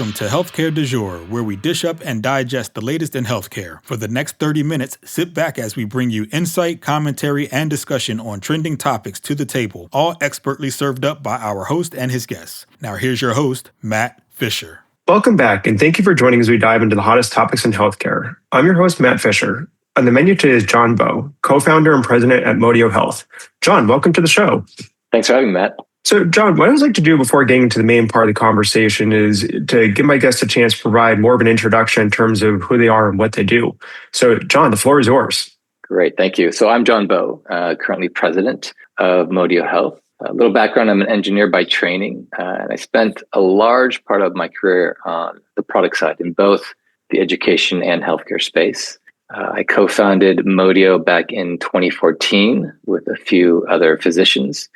Welcome to Healthcare du Jour, where we dish up and digest the latest in healthcare. For the next 30 minutes, sit back as we bring you insight, commentary, and discussion on trending topics to the table, all expertly served up by our host and his guests. Now here's your host, Matt Fisher. Welcome back, and thank you for joining as we dive into the hottest topics in healthcare. I'm your host, Matt Fisher. On the menu today is John Bou, co-founder and president at Modio Health. John, welcome to the show. Thanks for having me, Matt. So, John, what I would like to do before getting to the main part of the conversation is to give my guests a chance to provide more of an introduction in terms of who they are and what they do. So, John, the floor is yours. Great, thank you. So I'm John Bou, currently president of Modio Health. A little background, I'm an engineer by training, and I spent a large part of my career on the product side in both the education and healthcare space. I co-founded Modio back in 2014 with a few other physicians.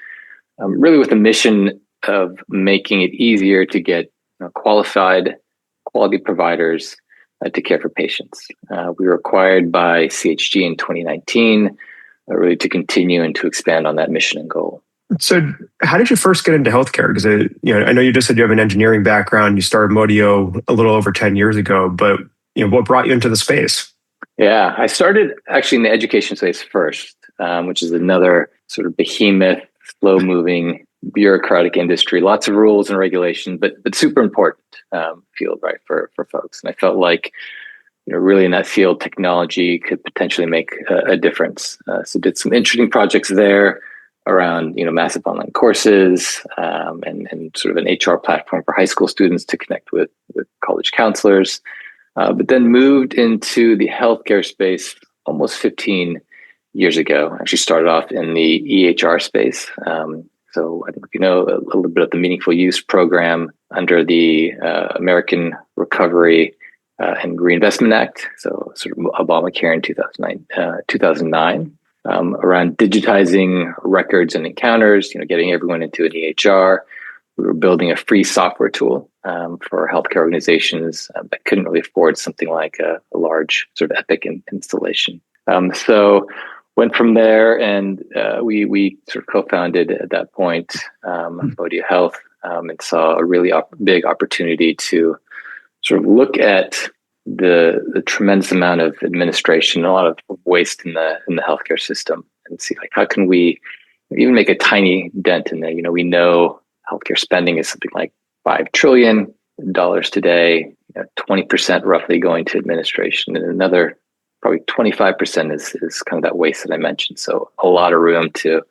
Really with the mission of making it easier to get qualified, quality providers to care for patients. We were acquired by CHG in 2019, really to continue and to expand on that mission and goal. So how did you first get into healthcare? Because I know you just said you have an engineering background. You started Modio a little over 10 years ago, but what brought you into the space? Yeah, I started actually in the education space first, which is another sort of behemoth, slow-moving, bureaucratic industry, lots of rules and regulations, but super important field, right, for folks. And I felt like, really in that field, technology could potentially make a difference. So did some interesting projects there around, massive online courses and sort of an HR platform for high school students to connect with college counselors. But then moved into the healthcare space almost 15 years ago. Actually started off in the EHR space. So I don't know if you know a little bit of the Meaningful Use program under the American Recovery and Reinvestment Act. So sort of Obamacare in 2009, around digitizing records and encounters, getting everyone into an EHR. We were building a free software tool for healthcare organizations that couldn't really afford something like a large sort of Epic installation. So went from there, and we sort of co-founded at that point Modio Health, and saw a really big opportunity to sort of look at the tremendous amount of administration, a lot of waste in the healthcare system, and see like how can we even make a tiny dent in there. We know healthcare spending is something like $5 trillion today, 20% roughly going to administration, and another probably 25% is kind of that waste that I mentioned. So a lot of room to,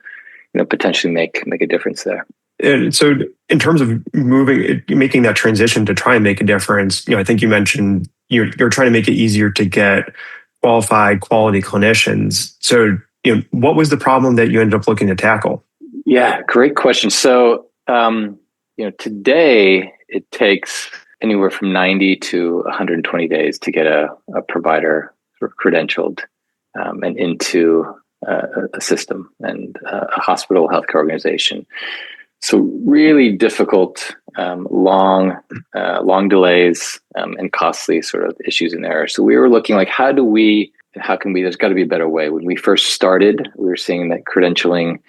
potentially make a difference there. And so in terms of making that transition to try and make a difference, I think you mentioned you're trying to make it easier to get qualified, quality clinicians. So, what was the problem that you ended up looking to tackle? Yeah, great question. So, today it takes anywhere from 90 to 120 days to get a provider sort of credentialed and into a system and a hospital healthcare organization. So really difficult, long delays and costly sort of issues in there. So we were looking like, how can we, there's got to be a better way. When we first started, we were seeing that credentialing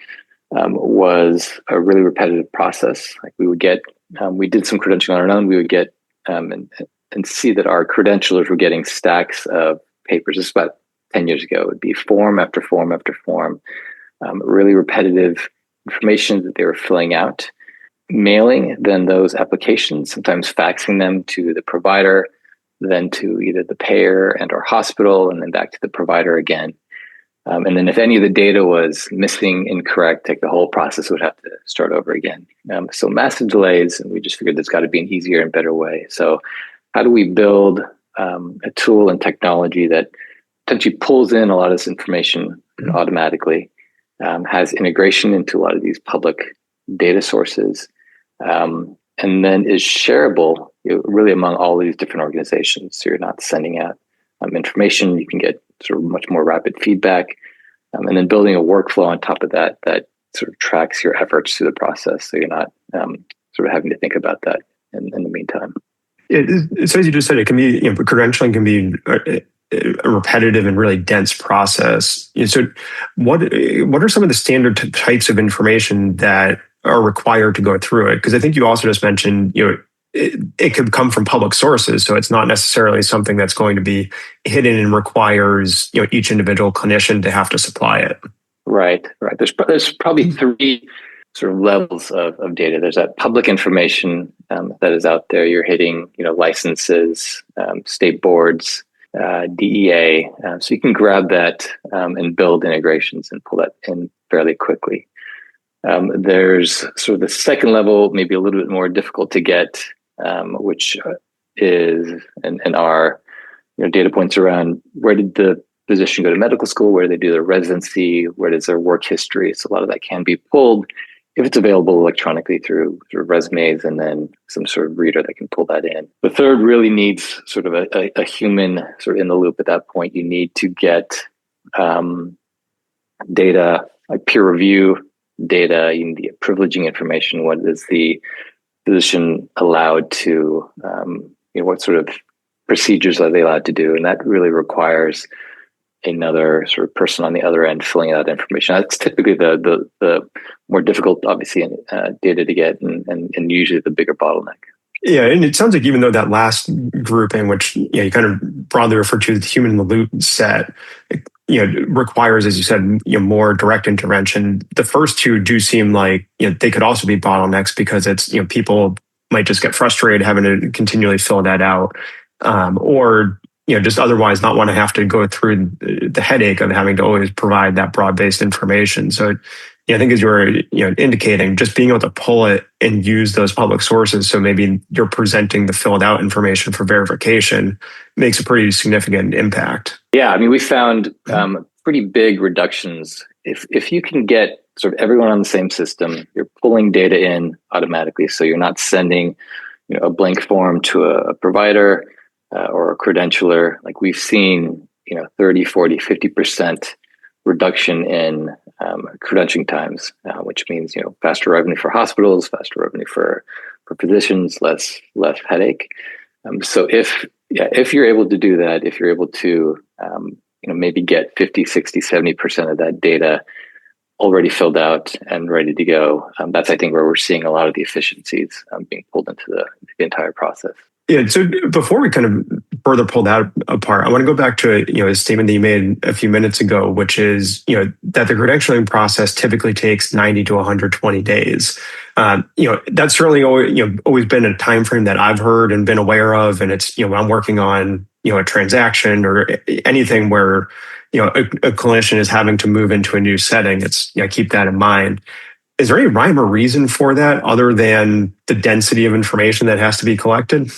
was a really repetitive process. Like we did some credentialing on our own. We would get and see that our credentialers were getting stacks of papers. This is about 10 years ago. It would be form after form after form, really repetitive information that they were filling out, mailing then those applications, sometimes faxing them to the provider, then to either the payer and or hospital, and then back to the provider again. And then if any of the data was missing, incorrect, the whole process would have to start over again. So massive delays, and we just figured there's got to be an easier and better way. So how do we build a tool and technology that potentially pulls in a lot of this information automatically, has integration into a lot of these public data sources, and then is shareable really among all these different organizations. So you're not sending out information, you can get sort of much more rapid feedback, and then building a workflow on top of that sort of tracks your efforts through the process. So you're not sort of having to think about that in the meantime. So as you just said, it can be, credentialing can be a repetitive and really dense process. So what are some of the standard types of information that are required to go through it? Because I think you also just mentioned, it could come from public sources. So it's not necessarily something that's going to be hidden and requires each individual clinician to have to supply it. Right. There's probably three sort of levels of data. There's that public information that is out there. You're hitting licenses, state boards, DEA. So you can grab that and build integrations and pull that in fairly quickly. There's sort of the second level, maybe a little bit more difficult to get, which is and are data points around where did the physician go to medical school, where do they do their residency, where does their work history. So a lot of that can be pulled if it's available electronically through resumes and then some sort of reader that can pull that in. The third really needs sort of a human sort of in the loop at that point. You need to get data like peer review data, you need to get privileging information. What is the physician allowed to, what sort of procedures are they allowed to do? And that really requires another sort of person on the other end filling out information. That's typically the more difficult, obviously, data to get and usually the bigger bottleneck. Yeah, and it sounds like even though that last grouping, which you kind of broadly refer to as the human in the loop set, requires, as you said, more direct intervention. The first two do seem like they could also be bottlenecks because it's people might just get frustrated having to continually fill that out, or just otherwise not want to have to go through the headache of having to always provide that broad-based information. So I think as you were indicating, just being able to pull it and use those public sources, so maybe you're presenting the filled out information for verification, makes a pretty significant impact. Yeah, I mean, we found pretty big reductions. If you can get sort of everyone on the same system, you're pulling data in automatically, so you're not sending a blank form to a provider or a credentialer. Like we've seen 30, 40, 50% reduction in credentialing times, which means faster revenue for hospitals, faster revenue for physicians, less headache. So if you're able to do that, if you're able to maybe get 50, 60, 70% of that data already filled out and ready to go, that's I think where we're seeing a lot of the efficiencies being pulled into the entire process. Yeah. So before we kind of further pull that apart, I want to go back to a statement that you made a few minutes ago, which is that the credentialing process typically takes 90 to 120 days. That's certainly always been a time frame that I've heard and been aware of, and it's when I'm working on a transaction or anything where a clinician is having to move into a new setting. It's keep that in mind. Is there any rhyme or reason for that other than the density of information that has to be collected?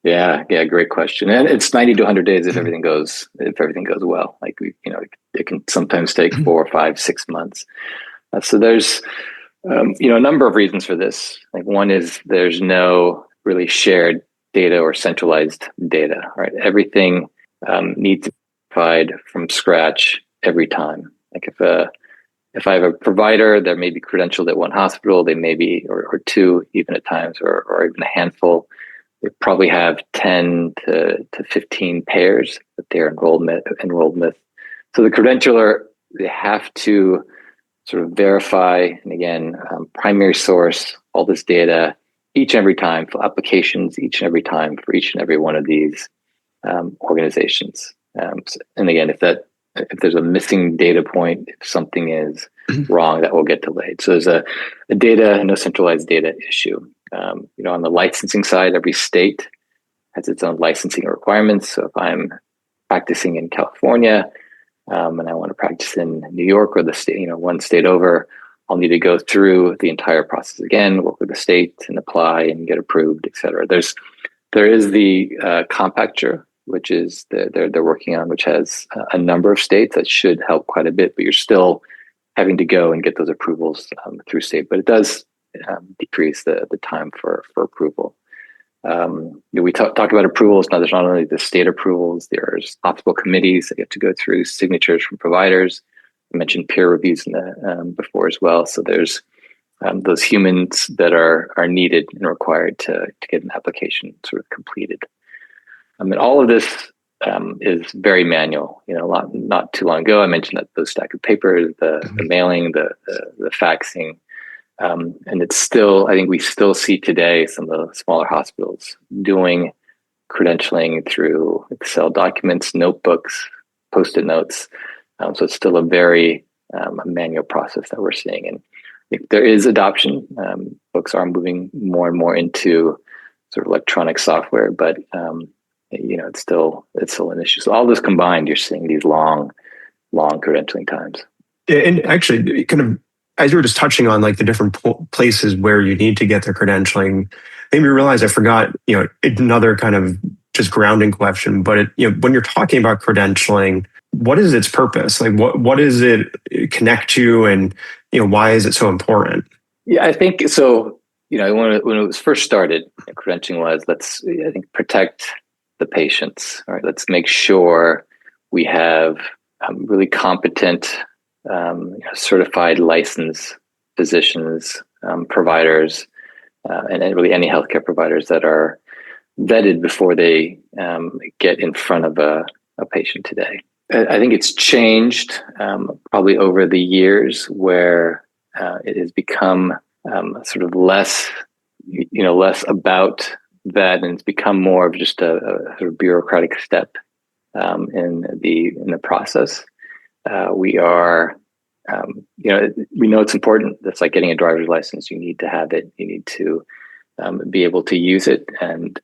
Yeah, great question. And it's 90 to 100 days if everything goes well. Like it can sometimes take 4, 5, 6 months. So there's a number of reasons for this. Like one is there's no really shared data or centralized data. Right, everything needs to be provided from scratch every time. Like if I have a provider, there may be credentialed at one hospital, they may be or two even at times, or even a handful. They probably have 10 to 15 payers that they're enrolled with. So the credentialer, they have to sort of verify, and again, primary source, all this data each and every time, for applications each and every time for each and every one of these organizations. And again, if there's a missing data point, if something is wrong, that will get delayed. So there's a no centralized data issue. On the licensing side, every state has its own licensing requirements. So if I'm practicing in California and I want to practice in New York or the state, one state over, I'll need to go through the entire process again, work with the state and apply and get approved, et cetera. There is the compacture, which is they're working on, which has a number of states that should help quite a bit, but you're still having to go and get those approvals through state. But it does decrease the time for approval. We talk about approvals. Now, there's not only the state approvals, there's hospital committees that get to go through signatures from providers. I mentioned peer reviews before as well. So there's those humans that are needed and required to get an application sort of completed. And all of this is very manual. Not too long ago, I mentioned that those stack of papers, the mailing, the faxing. And it's still, I think we still see today some of the smaller hospitals doing credentialing through Excel documents, notebooks, Post-it notes. So it's still a very manual process that we're seeing. And if there is adoption, folks are moving more and more into sort of electronic software, but it's still an issue. So all this combined, you're seeing these long credentialing times. And actually, kind of as you were just touching on like the different places where you need to get the credentialing, made me realize I forgot, another kind of just grounding question. But when you're talking about credentialing, what is its purpose? Like, what does it connect to, and why is it so important? Yeah, I think so. When it was first started, credentialing was protect the patients. All right, let's make sure we have really competent, certified, licensed physicians, providers, and really any healthcare providers that are vetted before they get in front of a patient today. I think it's changed probably over the years, where it has become sort of less about that, and it's become more of just a sort of bureaucratic step in the process. We are, we know it's important. That's like getting a driver's license. You need to have it. You need to be able to use it and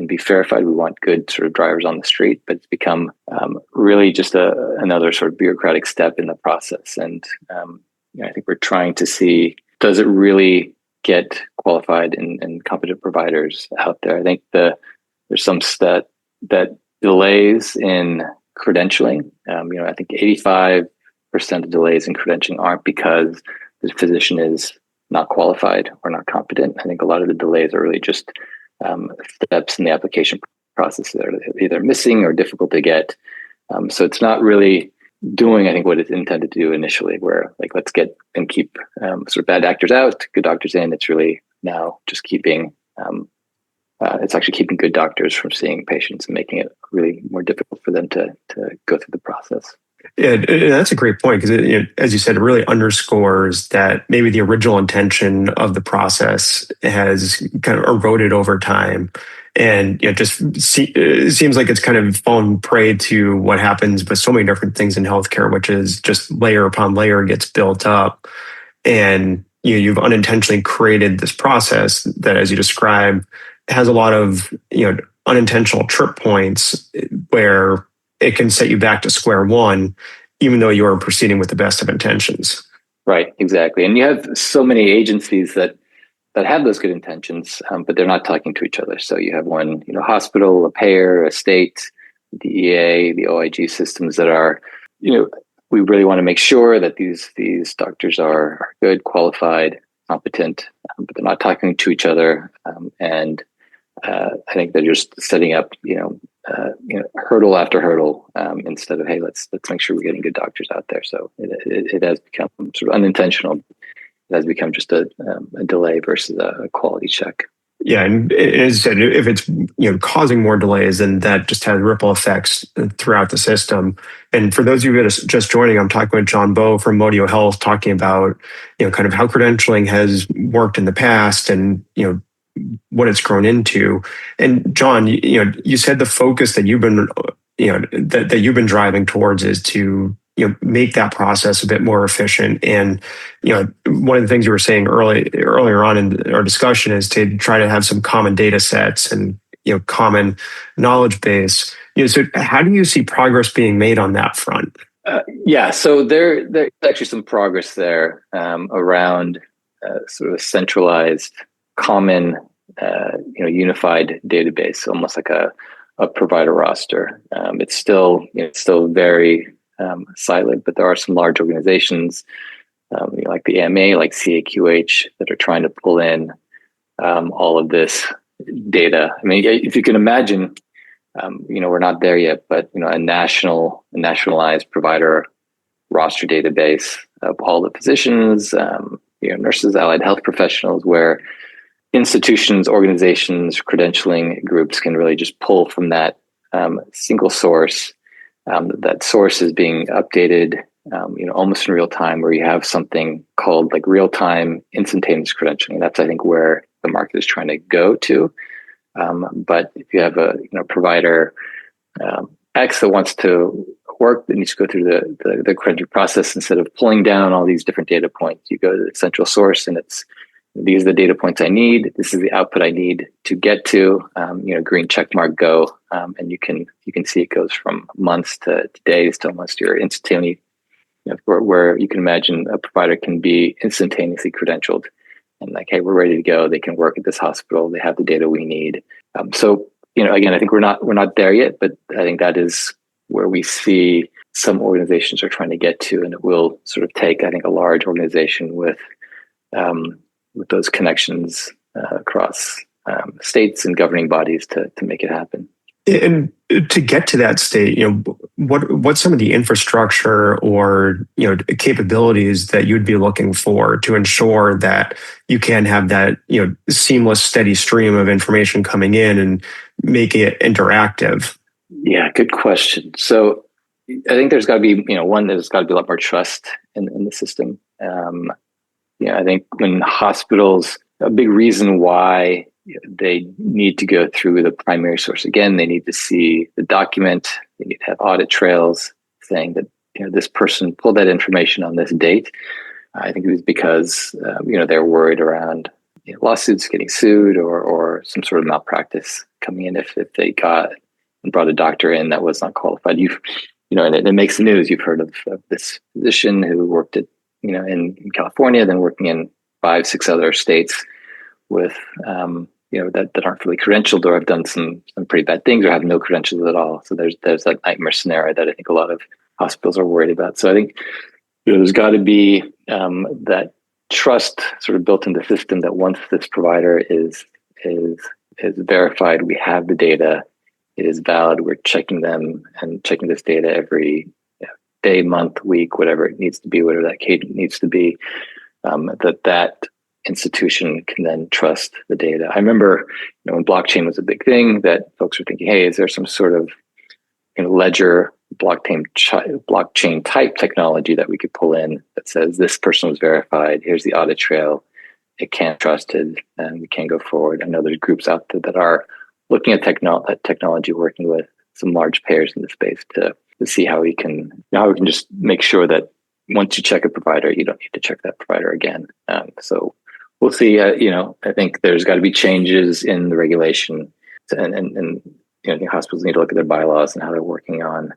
be verified. We want good sort of drivers on the street, but it's become really just another sort of bureaucratic step in the process. And I think we're trying to see, does it really get qualified and competent providers out there? I think there's some stat that delays in credentialing. I think 85% of delays in credentialing aren't because the physician is not qualified or not competent. I think a lot of the delays are really just steps in the application process that are either missing or difficult to get. So it's not really doing, I think, what it's intended to do initially, where like, let's get and keep sort of bad actors out, good doctors in. It's really now just keeping, it's actually keeping good doctors from seeing patients and making it really more difficult for them to go through the process. Yeah, that's a great point, because as you said, it really underscores that maybe the original intention of the process has kind of eroded over time. And it seems like it's kind of fallen prey to what happens with so many different things in healthcare, which is just layer upon layer gets built up. And you've unintentionally created this process that, as you described, has a lot of unintentional trip points where it can set you back to square one, even though you are proceeding with the best of intentions. Right, exactly. And you have so many agencies that have those good intentions, but they're not talking to each other. So you have one, hospital, a payer, a state, DEA, the OIG systems that are, we really want to make sure that these doctors are good, qualified, competent, but they're not talking to each other. And I think they're just setting up, hurdle after hurdle, instead of, hey, let's make sure we're getting good doctors out there. So it has become sort of unintentional. It has become just a delay versus a quality check. Yeah, and as I said, if it's causing more delays, then that just has ripple effects throughout the system. And for those of you that are just joining, I'm talking with John Bou from Modio Health, talking about kind of how credentialing has worked in the past, and what it's grown into. And John, you said the focus that you've been that you've been driving towards is to make that process a bit more efficient. And one of the things you were saying earlier on in our discussion is to try to have some common data sets and common knowledge base. So how do you see progress being made on that front? So there's actually some progress there around sort of a centralized, common, unified database, almost like a provider roster. It's still very siloed, but there are some large organizations like the AMA, like CAQH, that are trying to pull in all of this data. I mean, if you can imagine, we're not there yet, but a nationalized provider roster database of all the physicians, nurses, allied health professionals, where institutions, organizations, credentialing groups can really just pull from that single source. That source is being updated almost in real time, where you have something called like real time instantaneous credentialing. That's, I think, where the market is trying to go to. But if you have a provider X that wants to work, that needs to go through the credentialing process, instead of pulling down all these different data points, you go to the central source, and it's, these are the data points I need. This is the output I need to get to. Green check mark, go, and you can see it goes from months to days to almost your instantaneous. Where you can imagine a provider can be instantaneously credentialed, and like, hey, we're ready to go. They can work at this hospital. They have the data we need. Again, I think we're not there yet, but I think that is where we see some organizations are trying to get to, and it will sort of take, I think, a large organization with those connections across states and governing bodies to make it happen. And to get to that state, what's some of the infrastructure or capabilities that you'd be looking for to ensure that you can have that seamless, steady stream of information coming in and make it interactive? Yeah, good question. So I think there's got to be there's got to be a lot more trust in the system. I think when hospitals, a big reason why they need to go through the primary source again, they need to see the document, they need to have audit trails saying that this person pulled that information on this date. I think it was because they're worried around lawsuits, getting sued, or some sort of malpractice coming in if they got and brought a doctor in that was not qualified. And it makes the news. You've heard of this physician who worked at in California, then working in 5-6 other states with that aren't really credentialed, or have done some pretty bad things, or have no credentials at all. So there's that nightmare scenario that I think a lot of hospitals are worried about. So I think there's got to be that trust sort of built into the system, that once this provider is verified, we have the data, it is valid, we're checking them and checking this data every day, month, week, whatever it needs to be, whatever that cadence needs to be, that institution can then trust the data. I remember when blockchain was a big thing, that folks were thinking, hey, is there some sort of ledger blockchain type technology that we could pull in that says this person was verified, here's the audit trail, it can't trusted, and we can go forward. I know there's groups out there that are looking at technology, working with some large players in the space to see how we can just make sure that once you check a provider, you don't need to check that provider again. So we'll see. I think there's got to be changes in the regulation, and I think hospitals need to look at their bylaws and how they're working on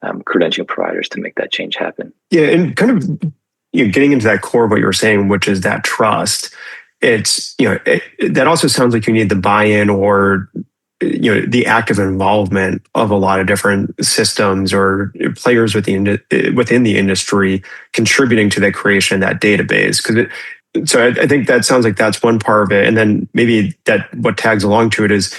credentialing providers to make that change happen. Yeah, and kind of getting into that core of what you were saying, which is that trust. It's that also sounds like you need the buy-in or the active involvement of a lot of different systems or players within the industry contributing to the creation of that database. So I think that sounds like that's one part of it. And then maybe that what tags along to it is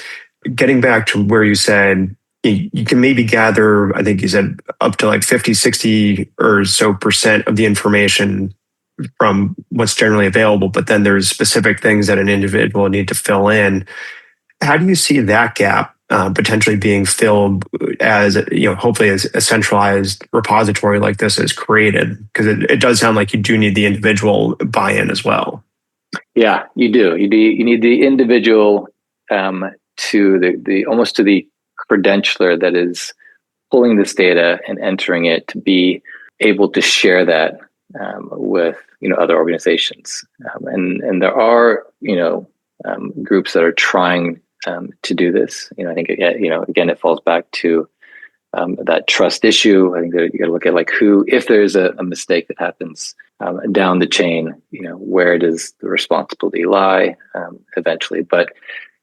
getting back to where you said you can maybe gather, I think you said up to like 50, 60 or so % of the information from what's generally available, but then there's specific things that an individual need to fill in. How do you see that gap potentially being filled as, hopefully as a centralized repository like this is created? Because it does sound like you do need the individual buy-in as well. Yeah, you do. You need the individual to the almost to the credentialer that is pulling this data and entering it, to be able to share that with other organizations, and there are groups that are trying to do this. I think again it falls back to that trust issue. I think that you got to look at if there's a mistake that happens down the chain, where does the responsibility lie eventually? But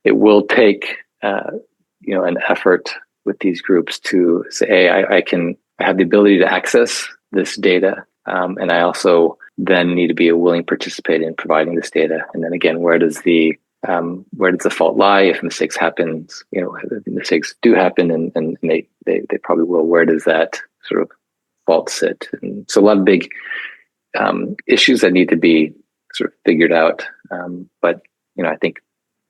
it will take an effort with these groups to say, hey, I have the ability to access this data. And I also then need to be a willing participant in providing this data. And then again, where does the fault lie? If mistakes happen, if mistakes do happen, and they probably will, where does that sort of fault sit? And so a lot of big issues that need to be sort of figured out. But I think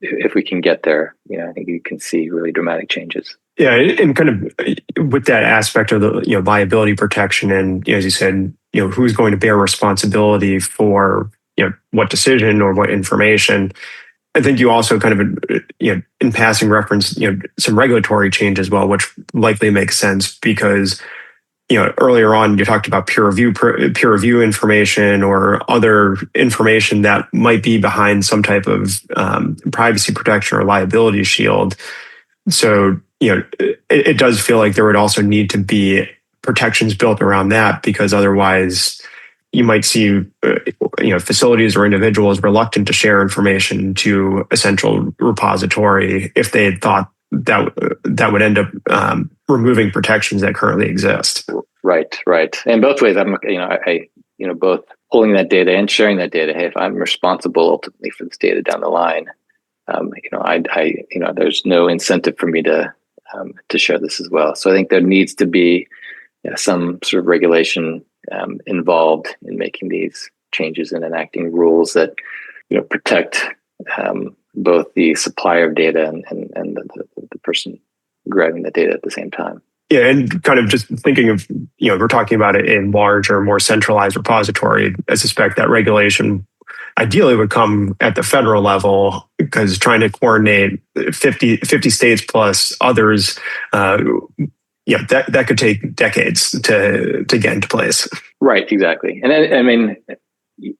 if we can get there, I think you can see really dramatic changes. Yeah, and kind of with that aspect of the liability protection, and as you said, who's going to bear responsibility for what decision or what information. I think you also kind of in passing reference some regulatory change as well, which likely makes sense because earlier on you talked about peer review information or other information that might be behind some type of privacy protection or liability shield. So it does feel like there would also need to be protections built around that, because otherwise you might see facilities or individuals reluctant to share information to a central repository if they had thought that would end up removing protections that currently exist. Right. And both ways, I both pulling that data and sharing that data. Hey, if I'm responsible ultimately for this data down the line, there's no incentive for me to share this as well. So I think there needs to be some sort of regulation involved in making these changes and enacting rules that protect both the supplier of data and the person grabbing the data at the same time. Yeah, and kind of just thinking of, we're talking about it in large or more centralized repository. I suspect that regulation ideally would come at the federal level, because trying to coordinate 50 states plus others, that could take decades to get into place. Right, exactly. And I mean,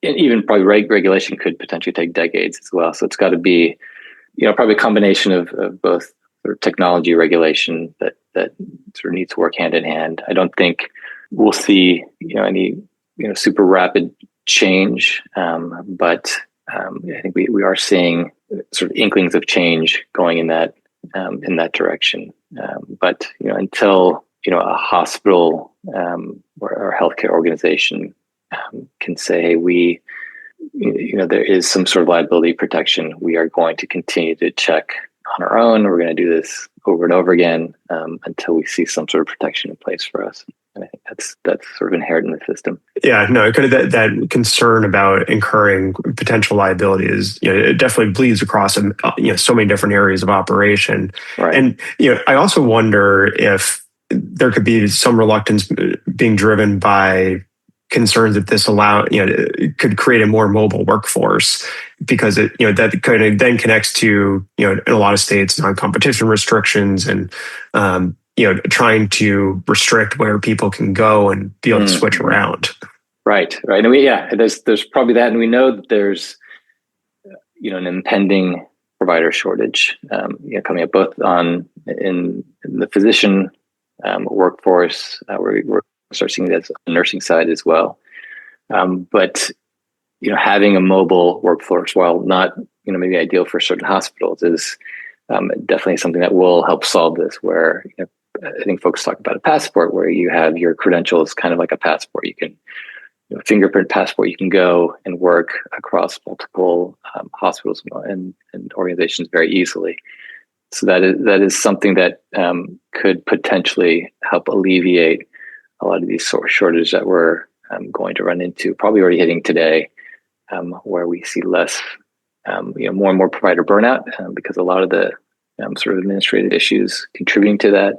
even probably regulation could potentially take decades as well. So it's got to be, probably a combination of both sort of technology regulation that sort of needs to work hand in hand. I don't think we'll see, any, super rapid change, but I think we are seeing sort of inklings of change going in that direction. But until a hospital or healthcare organization can say, hey, there is some sort of liability protection, we are going to continue to check on our own. We're going to do this over and over again until we see some sort of protection in place for us. And I think that's sort of inherent in the system. Yeah, no, kind of that concern about incurring potential liability is, it definitely bleeds across, so many different areas of operation. Right. And, I also wonder if there could be some reluctance being driven by concerns that this could create a more mobile workforce, because it, that kind of then connects to, in a lot of states, non-competition restrictions and, trying to restrict where people can go and be able to switch around. Right. And there's probably that. And we know that there's, an impending provider shortage, coming up both in the physician workforce, we're start seeing that on the nursing side as well. But, having a mobile workforce, while not, maybe ideal for certain hospitals, is definitely something that will help solve this, where, I think folks talk about a passport where you have your credentials kind of like a passport. You can, fingerprint passport, you can go and work across multiple hospitals and organizations very easily. So that is something that could potentially help alleviate a lot of these sort of shortages that we're going to run into, probably already hitting today, where we see less, more and more provider burnout because a lot of the sort of administrative issues contributing to that,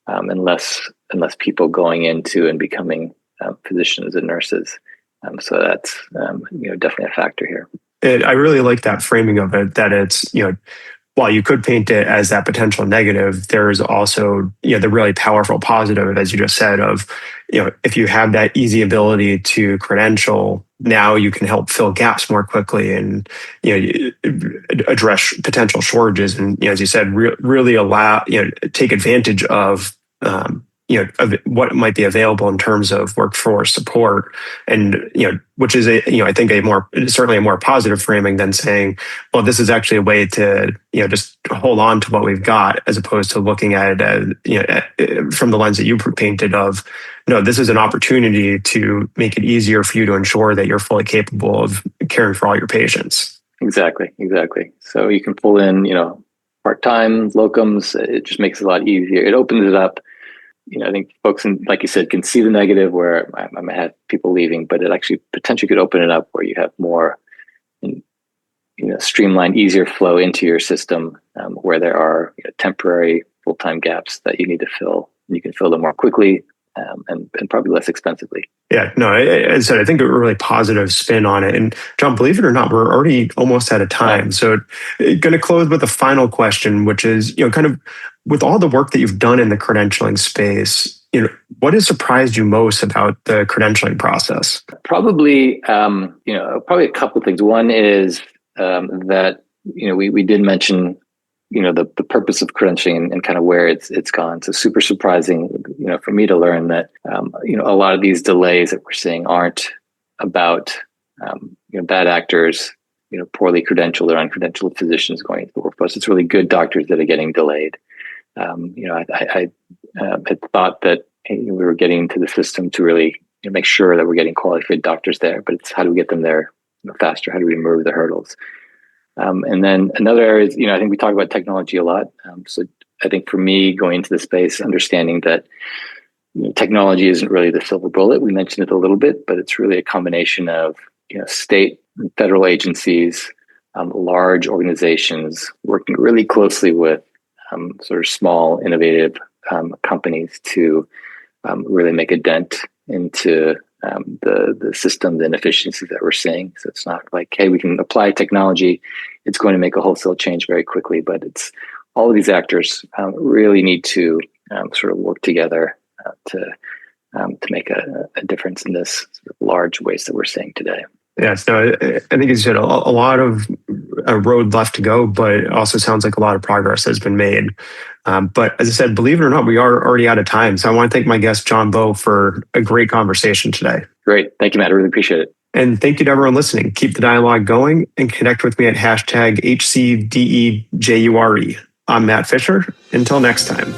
and less people going into and becoming physicians and nurses. So that's definitely a factor here. I really like that framing of it, that it's, while you could paint it as that potential negative, there's also, the really powerful positive, as you just said, of, if you have that easy ability to credential, now you can help fill gaps more quickly and, address potential shortages. And, as you said, really allow, take advantage of, of what might be available in terms of workforce support, and which is I think certainly a more positive framing than saying, well, this is actually a way to just hold on to what we've got, as opposed to looking at it as, from the lens that you painted of, no, this is an opportunity to make it easier for you to ensure that you're fully capable of caring for all your patients. Exactly. So you can pull in part-time locums. It just makes it a lot easier. It opens it up. I think folks, like you said, can see the negative where I might have people leaving, but it actually potentially could open it up where you have more, streamlined, easier flow into your system, where there are temporary full-time gaps that you need to fill. You can fill them more quickly and probably less expensively. Yeah, no, I said, I think a really positive spin on it. And John, believe it or not, we're already almost out of time. Yeah. So going to close with a final question, which is, kind of with all the work that you've done in the credentialing space, what has surprised you most about the credentialing process? Probably, probably a couple of things. One is that, we did mention, the purpose of credentialing and kind of where it's gone. So super surprising, for me to learn that, a lot of these delays that we're seeing aren't about, bad actors, poorly credentialed or uncredentialed physicians going into the workforce. It's really good doctors that are getting delayed. I had thought that we were getting into the system to really make sure that we're getting qualified doctors there, but it's how do we get them there faster? How do we remove the hurdles? And then another area is, I think we talk about technology a lot. So I think for me, going into the space, understanding that technology isn't really the silver bullet. We mentioned it a little bit, but it's really a combination of state and federal agencies, large organizations working really closely with sort of small, innovative companies to really make a dent into the system, the inefficiencies that we're seeing. So it's not like, hey, we can apply technology, it's going to make a wholesale change very quickly, but it's all of these actors really need to sort of work together to make a difference in this sort of large waste that we're seeing today. Yes, no, I think you said a lot of road left to go, but it also sounds like a lot of progress has been made. But as I said, believe it or not, we are already out of time. So I want to thank my guest, John Bou, for a great conversation today. Great. Thank you, Matt. I really appreciate it. And thank you to everyone listening. Keep the dialogue going and connect with me at #HCDEJURE. I'm Matt Fisher. Until next time.